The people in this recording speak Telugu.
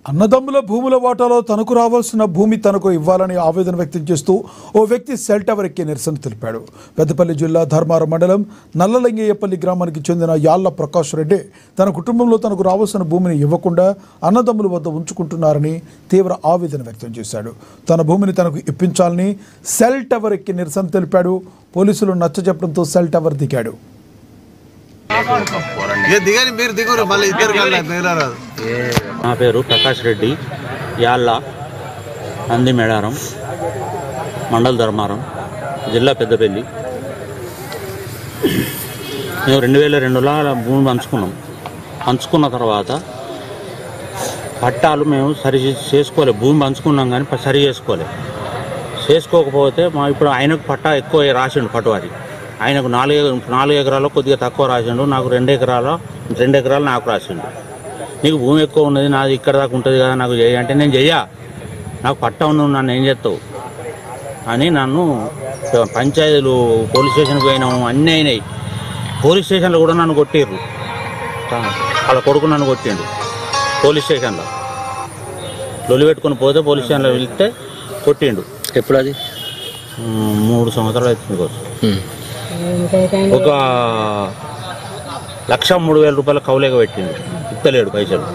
అన్నదమ్ముల భూముల వాటాలో తనకు రావాల్సిన భూమి తనకు ఇవ్వాలని ఆవేదన వ్యక్తం చేస్తూ ఓ వ్యక్తి సెల్ టవర్ ఎక్కి నిరసన తెలిపాడు. పెద్దపల్లి జిల్లా ధర్మారం మండలం నల్లలింగయ్యపల్లి గ్రామానికి చెందిన యాళ్ల ప్రకాష్ రెడ్డి తన కుటుంబంలో తనకు రావాల్సిన భూమిని ఇవ్వకుండా అన్నదమ్ముల వద్ద ఉంచుకుంటున్నారని తీవ్ర ఆవేదన వ్యక్తం చేశాడు. తన భూమిని తనకు ఇప్పించాలని సెల్ టవర్ ఎక్కి నిరసన తెలిపాడు. పోలీసులు నచ్చజెప్పడంతో సెల్ టవర్ దిగాడు. నా పేరు ప్రకాష్ రెడ్డి, యాళ్ళ నంది మేడారం, మండల్ ధర్మారం, జిల్లా పెద్దపల్లి. మేము 2002లో భూమి పంచుకున్న తర్వాత పట్టాలు మేము సరి చేసుకోలేదు. భూమి పంచుకున్నాం కానీ సరి చేసుకోకపోతే ఇప్పుడు ఆయనకు పట్టా ఎక్కువ రాసిండు. పట్టువారి ఆయనకు 4 ఎకరాలు కొద్దిగా తక్కువ రాసిండు. నాకు 2 ఎకరాలు నాకు రాసిండు. నీకు భూమి ఎక్కువ ఉన్నది, నాది ఇక్కడ దాకా ఉంటుంది కదా, నాకు చెయ్యి అంటే నేను చెయ్యా, నాకు పట్టా ఉన్నది, నన్ను ఏం చేస్తావు అని నన్ను పంచాయతీలు పోలీస్ స్టేషన్కి పోయినాము. అన్నీ అయినాయి. పోలీస్ స్టేషన్లో కూడా నన్ను కొట్టిర్రు. వాళ్ళ కొడుకు నన్ను కొట్టిండు. పోలీస్ స్టేషన్లో లొలి పెట్టుకుని పోతే పోలీస్ స్టేషన్లో వెళ్తే కొట్టిండు. ఎప్పుడు అది 3 సంవత్సరాలు అవుతుంది కోసం. ఒక 1,03,000 రూపాయల కౌలేగా పెట్టిండు. ఇస్తలేడు పైసలు.